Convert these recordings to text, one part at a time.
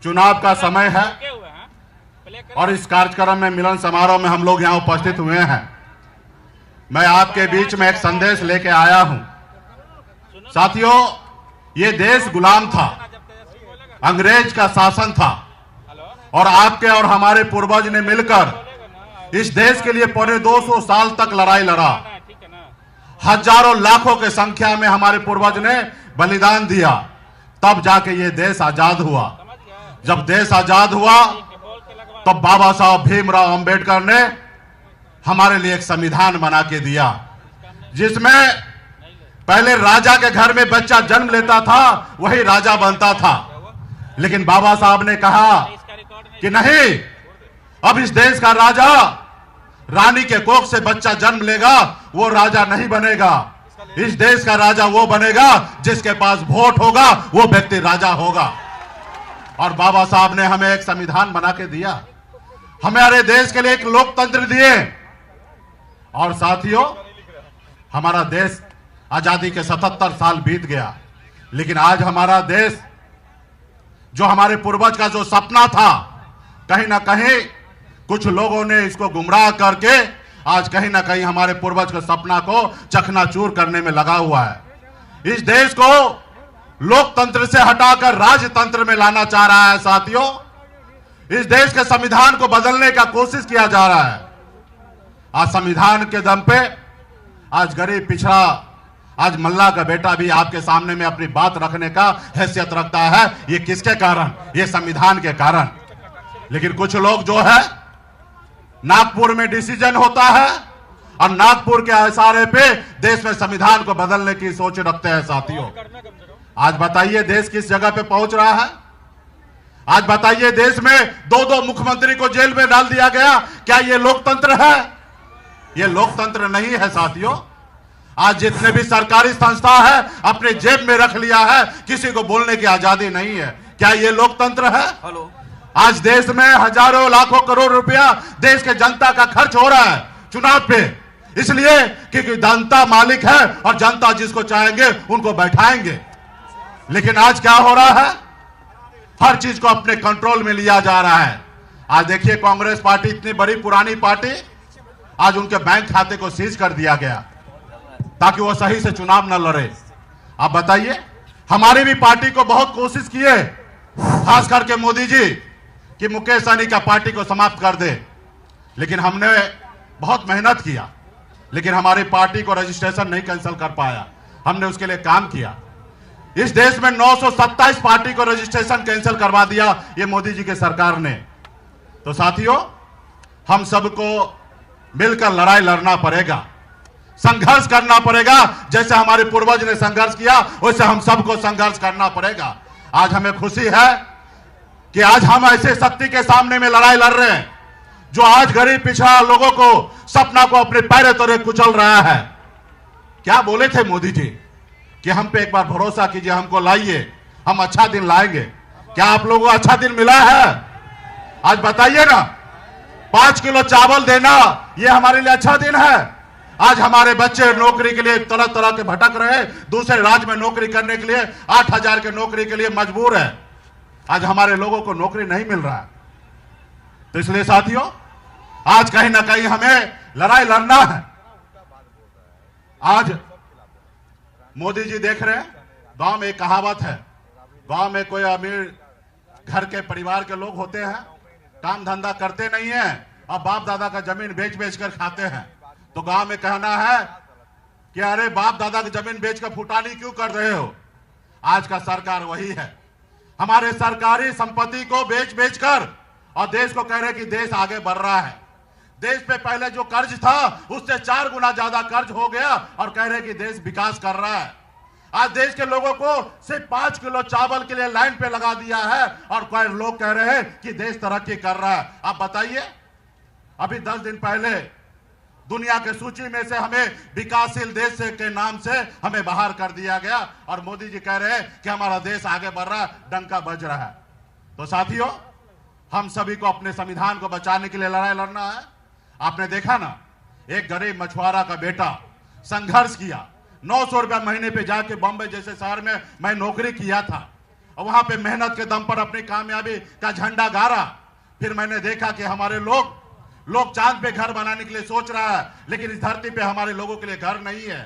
चुनाव का समय है और इस कार्यक्रम में मिलन समारोह में हम लोग यहाँ उपस्थित हुए हैं। मैं आपके बीच में एक संदेश लेके आया हूं। साथियों, ये देश गुलाम था, अंग्रेज का शासन था और आपके और हमारे पूर्वज ने मिलकर इस देश के लिए पौने 200 साल तक लड़ाई लड़ा। हजारों लाखों के संख्या में हमारे पूर्वज ने बलिदान दिया, तब जाके ये देश आजाद हुआ। जब देश आजाद हुआ तब बाबा साहब भीमराव अंबेडकर ने हमारे लिए एक संविधान बना के दिया, जिसमें पहले राजा के घर में बच्चा जन्म लेता था, वही राजा बनता था। लेकिन बाबा साहब ने कहा कि नहीं, अब इस देश का राजा रानी के कोख से बच्चा जन्म लेगा, वो राजा नहीं बनेगा। इस देश का राजा वो बनेगा जिसके पास वोट होगा, वो व्यक्ति राजा होगा। और बाबा साहब ने हमें एक संविधान बना के दिया, हमारे देश के लिए एक लोकतंत्र दिए। और साथियों, हमारा देश आजादी के 77 साल बीत गया, लेकिन आज हमारा देश, जो हमारे पूर्वज का जो सपना था, कहीं ना कहीं कुछ लोगों ने इसको गुमराह करके आज कहीं ना कहीं हमारे पूर्वज के सपना को चकनाचूर करने में लगा हुआ है। इस देश को लोकतंत्र से हटाकर राजतंत्र में लाना चाह रहा है। साथियों, इस देश के संविधान को बदलने का कोशिश किया जा रहा है। आज संविधान के दम पे आज गरीब पिछड़ा, आज मल्ला का बेटा भी आपके सामने में अपनी बात रखने का हैसियत रखता है। ये किसके कारण? ये संविधान के कारण। लेकिन कुछ लोग जो है, नागपुर में डिसीजन होता है और नागपुर के इशारे पे देश में संविधान को बदलने की सोच रखते हैं। साथियों, आज बताइए देश किस जगह पे पहुंच रहा है? आज बताइए देश में 2-2 मुख्यमंत्री को जेल में डाल दिया गया। क्या ये लोकतंत्र है? ये लोकतंत्र नहीं है। साथियों, आज जितने भी सरकारी संस्था है अपने जेब में रख लिया है, किसी को बोलने की आजादी नहीं है। क्या ये लोकतंत्र है? हेलो, आज देश में हजारों लाखों करोड़ रुपया देश के जनता का खर्च हो रहा है चुनाव पे, इसलिए क्योंकि जनता मालिक है और जनता जिसको चाहेंगे उनको बैठाएंगे। लेकिन आज क्या हो रहा है? हर चीज को अपने कंट्रोल में लिया जा रहा है। आज देखिए, कांग्रेस पार्टी इतनी बड़ी पुरानी पार्टी, आज उनके बैंक खाते को सीज कर दिया गया ताकि वो सही से चुनाव न लड़े। आप बताइए, हमारी भी पार्टी को बहुत कोशिश की है, खास करके मोदी जी, कि मुकेश सहनी का पार्टी को समाप्त कर दे। लेकिन हमने बहुत मेहनत किया, लेकिन हमारी पार्टी को रजिस्ट्रेशन नहीं कैंसिल कर पाया। हमने उसके लिए काम किया। इस देश में 927 पार्टी को रजिस्ट्रेशन कैंसिल करवा दिया ये मोदी जी की सरकार ने। तो साथियों, हम सबको मिलकर लड़ाई लड़ना पड़ेगा, संघर्ष करना पड़ेगा। जैसे हमारे पूर्वज ने संघर्ष किया, वैसे हम सबको संघर्ष करना पड़ेगा। आज हमें खुशी है कि आज हम ऐसे शक्ति के सामने में लड़ाई लड़ रहे हैं जो आज गरीब पिछड़ा लोगों को, सपना को अपने पैरों तले कुचल रहा है। क्या बोले थे मोदी जी कि हम पे एक बार भरोसा कीजिए, हमको लाइए, हम अच्छा दिन लाएंगे। क्या आप लोगों को अच्छा दिन मिला है? आज बताइए ना, 5 किलो चावल देना ये हमारे लिए अच्छा दिन है। आज हमारे बच्चे नौकरी के लिए तरह तरह के भटक रहे हैं, दूसरे राज्य में नौकरी करने के लिए 8,000 के नौकरी के लिए मजबूर है। आज हमारे लोगों को नौकरी नहीं मिल रहा है। तो इसलिए साथियों, आज कहीं ना कहीं हमें लड़ाई लड़ना है। आज मोदी जी देख रहे हैं, गांव में एक कहावत है, गांव में कोई अमीर घर के परिवार के लोग होते हैं, काम धंधा करते नहीं है और बाप दादा का जमीन बेच बेच कर खाते हैं। तो गांव में कहना है कि अरे बाप दादा की जमीन बेचकर फुटानी क्यों कर रहे हो? आज का सरकार वही है, हमारे सरकारी संपत्ति को बेच बेच कर और देश को कह रहे कि देश आगे बढ़ रहा है। देश पे पहले जो कर्ज था उससे 4 गुना ज्यादा कर्ज हो गया और कह रहे कि देश विकास कर रहा है। आज देश के लोगों को सिर्फ 5 किलो चावल के लिए लाइन पे लगा दिया है और कोई लोग कह रहे हैं कि देश तरक्की कर रहा है। आप बताइए, अभी 10 दिन पहले दुनिया के सूची में से हमें विकासशील देश के नाम से हमें बाहर कर दिया गया और मोदी जी कह रहे हैं कि हमारा देश आगे बढ़ रहा है, डंका बज रहा है। तो साथियों, हम सभी को अपने संविधान को बचाने के लिए लड़ाई लड़ना है। आपने देखा ना, एक गरीब मछुआरा का बेटा संघर्ष किया, 900 रुपया महीने पे जाके बॉम्बे जैसे शहर में मैं नौकरी किया था और वहां पे मेहनत के दम पर अपनी कामयाबी का झंडा गाड़ा। फिर मैंने देखा कि हमारे लोग चांद पे घर बनाने के लिए सोच रहा है, लेकिन इस धरती पे हमारे लोगों के लिए घर नहीं है।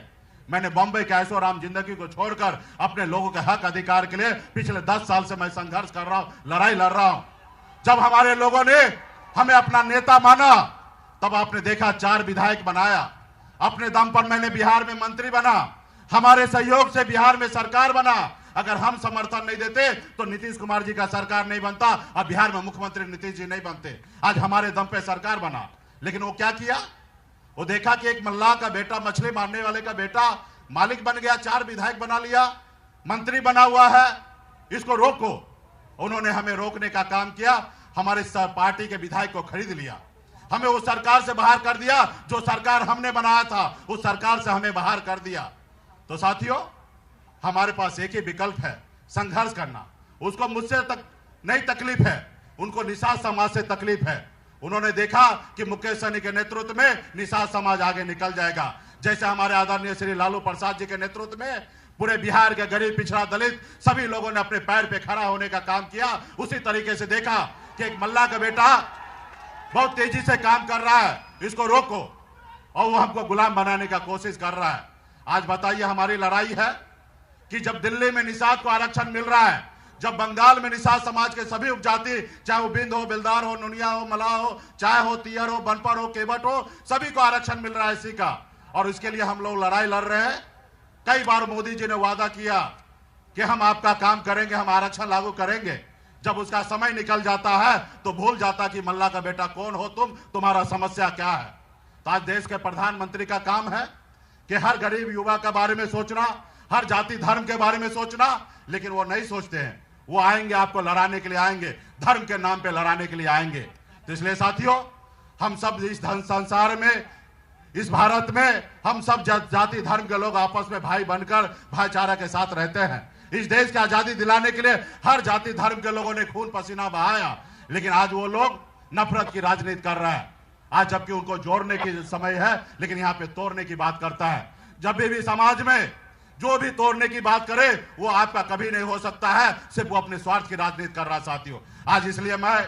मैंने बॉम्बे के ऐशो आराम जिंदगी को छोड़कर अपने लोगों के हक अधिकार के लिए पिछले 10 साल से मैं संघर्ष कर रहा हूं, लड़ाई लड़ रहा हूं। जब हमारे लोगों ने हमें अपना नेता माना, तब आपने देखा 4 विधायक बनाया। अपने दम पर मैंने बिहार में मंत्री बना, हमारे सहयोग से बिहार में सरकार बना। अगर हम समर्थन नहीं देते तो नीतीश कुमार जी का सरकार नहीं बनता और बिहार में मुख्यमंत्री नीतीश जी नहीं बनते। आज हमारे दम पे सरकार बना। लेकिन वो क्या किया? वो देखा कि एक मल्लाह का बेटा, मछली मारने वाले का बेटा मालिक बन गया, 4 विधायक बना लिया, मंत्री बना हुआ है, इसको रोको। उन्होंने हमें रोकने का काम किया। हमारे पार्टी के विधायक को खरीद लिया, हमें उस सरकार से बाहर कर दिया। जो सरकार हमने बनाया था उस सरकार से हमें बाहर कर दिया। तो साथियों, हमारे पास एक ही विकल्प है, संघर्ष करना। उसको मुझसे तक नहीं तकलीफ है, उनको निषाद समाज से तकलीफ है। उन्होंने देखा कि मुकेश सहनी के नेतृत्व में निषाद समाज आगे निकल जाएगा। जैसे हमारे आदरणीय श्री लालू प्रसाद जी के नेतृत्व में पूरे बिहार के गरीब, पिछड़ा, दलित सभी लोगों ने अपने पैर पे खड़ा होने का काम किया। उसी तरीके से देखा कि एक मल्लाह का बेटा बहुत तेजी से काम कर रहा है, इसको रोको, और वो हमको गुलाम बनाने का कोशिश कर रहा है। आज बताइए, हमारी लड़ाई है कि जब दिल्ली में निषाद को आरक्षण मिल रहा है, जब बंगाल में निषाद समाज के सभी उपजाति, चाहे वो बिंद हो, बिलदार हो, नुनिया हो, मलाह हो, चाहे हो तियर हो, बनपर हो, केवट हो, सभी को आरक्षण मिल रहा है इसी का। और इसके लिए हम लोग लड़ाई लड़ रहे हैं। कई बार मोदी जी ने वादा किया कि हम आपका काम करेंगे, हम आरक्षण लागू करेंगे। जब उसका समय निकल जाता है तो भूल जाता कि मल्ला का बेटा कौन हो तुम, तुम्हारा समस्या क्या है। तो आज देश के प्रधानमंत्री का काम है कि हर गरीब युवा के बारे में सोचना, हर जाति धर्म के बारे में सोचना, लेकिन वो नहीं सोचते हैं। वो आएंगे आपको लड़ाने के लिए आएंगे, धर्म के नाम पे लड़ाने के लिए आएंगे। तो इसलिए साथियों, हम सब इस संसार में, इस भारत में हम सब जाति धर्म के लोग आपस में भाई बनकर भाईचारा के साथ रहते हैं। इस देश की आजादी दिलाने के लिए हर जाति धर्म के लोगों ने खून पसीना बहाया, लेकिन आज वो लोग नफरत की राजनीति कर रहे हैं। आज जबकि उनको जोड़ने की समय है, लेकिन यहाँ पे तोड़ने की बात करता है। जब भी समाज में जो भी तोड़ने की बात करे वो आपका कभी नहीं हो सकता है, सिर्फ वो अपने स्वार्थ की राजनीति कर रहा साथियों। आज इसलिए मैं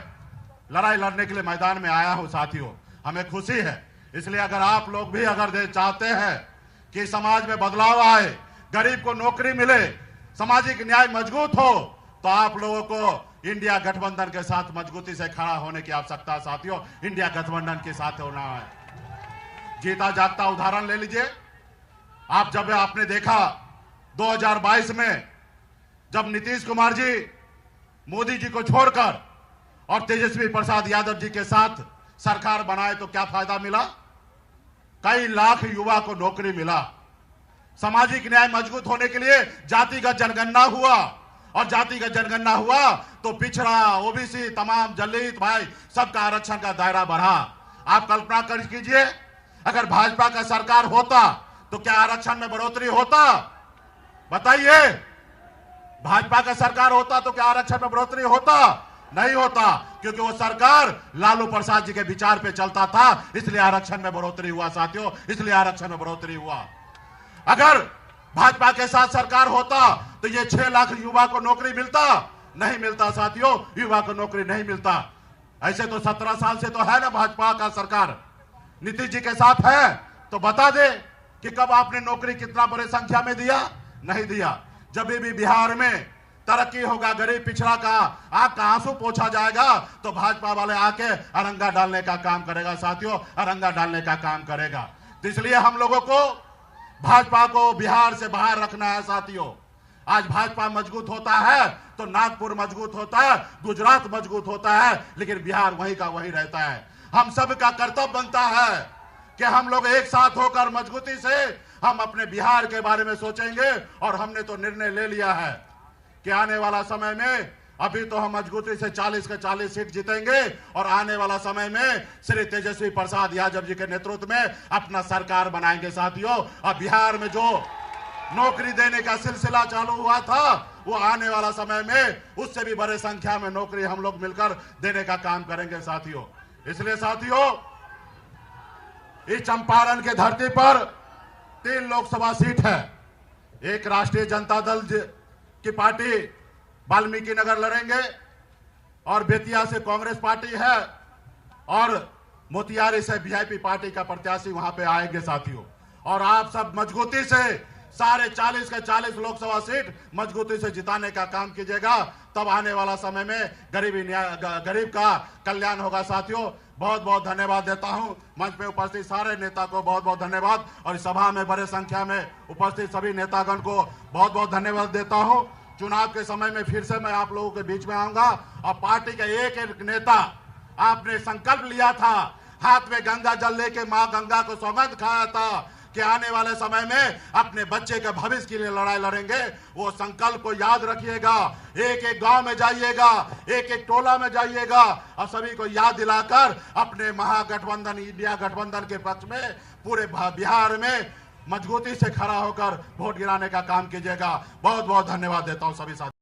लड़ाई लड़ने के लिए मैदान में आया हूं साथियों। हमें खुशी है, इसलिए अगर आप लोग भी अगर चाहते हैं कि समाज में बदलाव आए, गरीब को नौकरी मिले, सामाजिक न्याय मजबूत हो, तो आप लोगों को इंडिया गठबंधन के साथ मजबूती से खड़ा होने की आवश्यकता है साथियों। इंडिया गठबंधन के साथ होना है। जीता जागता उदाहरण ले लीजिए। आप जब आपने देखा 2022 में जब नीतीश कुमार जी मोदी जी को छोड़कर और तेजस्वी प्रसाद यादव जी के साथ सरकार बनाए तो क्या फायदा मिला? कई लाख युवा को नौकरी मिला। सामाजिक न्याय मजबूत होने के लिए जातिगत जनगणना हुआ, और जातिगत जनगणना हुआ तो पिछड़ा, ओबीसी, तमाम दलित भाई सबका आरक्षण का दायरा बढ़ा। आप कल्पना कर कीजिए, अगर भाजपा का सरकार होता तो क्या आरक्षण में बढ़ोतरी होता? बताइए, भाजपा का सरकार होता तो क्या आरक्षण में बढ़ोतरी होता? नहीं होता, क्योंकि वो सरकार लालू प्रसाद जी के विचार पे चलता था, इसलिए आरक्षण में बढ़ोतरी हुआ साथियों, इसलिए आरक्षण में बढ़ोतरी हुआ। अगर भाजपा के साथ सरकार होता तो ये 6 लाख युवा को नौकरी मिलता? नहीं मिलता साथियों, युवा को नौकरी नहीं मिलता। ऐसे तो 17 साल से तो है ना भाजपा का सरकार, नीतीश जी के साथ है, तो बता दे कि कब आपने नौकरी कितना बड़े संख्या में दिया? नहीं दिया। जब भी बिहार में तरक्की होगा, गरीब पिछड़ा का आंख का आंसू पोंछा जाएगा, तो भाजपा वाले आके अरंगा डालने का काम करेगा साथियों, अरंगा डालने का काम करेगा। तो इसलिए हम लोगों को भाजपा को बिहार से बाहर रखना है साथियों। आज भाजपा मजबूत होता है तो नागपुर मजबूत होता है, गुजरात मजबूत होता है, लेकिन बिहार वहीं का वहीं रहता है। हम सब का कर्तव्य बनता है कि हम लोग एक साथ होकर मजबूती से हम अपने बिहार के बारे में सोचेंगे। और हमने तो निर्णय ले लिया है कि आने वाला समय में, अभी तो हम मजबूती से 40 के 40 सीट जीतेंगे, और आने वाला समय में श्री तेजस्वी प्रसाद यादव जी के नेतृत्व में अपना सरकार बनाएंगे साथियों। और बिहार में जो नौकरी देने का सिलसिला चालू हुआ था, वो आने वाला समय में उससे भी बड़े संख्या में नौकरी हम लोग मिलकर देने का काम करेंगे साथियों। इसलिए साथियों, इस चंपारण के धरती पर 3 लोकसभा सीट है। एक राष्ट्रीय जनता दल की पार्टी वाल्मीकि नगर लड़ेंगे और बेतिया से कांग्रेस पार्टी है और मोतिहारी से वीआईपी पार्टी का प्रत्याशी वहां पे आएंगे साथियों। और आप सब मजबूती से सारे 40 के 40 लोकसभा सीट मजबूती से जिताने का काम कीजिएगा, तब आने वाला समय में गरीब का कल्याण होगा साथियों। बहुत बहुत धन्यवाद देता हूं। मंच पे उपस्थित सारे नेता को बहुत बहुत धन्यवाद और इस सभा में बड़े संख्या में उपस्थित सभी नेतागण को बहुत बहुत धन्यवाद देता हूं। चुनाव के समय में फिर से मैं आप लोगों के बीच में आऊंगा और पार्टी का एक एक नेता आपने संकल्प लिया था, हाथ में गंगा जल लेके मां गंगा को सौगंध खाया था कि आने वाले समय में अपने बच्चे के भविष्य के लिए लड़ाई लड़ेंगे। वो संकल्प को याद रखिएगा, एक एक गांव में जाइएगा, एक एक टोला में जाइएगा और सभी को याद दिलाकर अपने महागठबंधन इंडिया गठबंधन के पक्ष में पूरे बिहार में मजबूती से खड़ा होकर वोट गिराने का काम कीजिएगा। बहुत बहुत धन्यवाद देता हूं सभी साथी।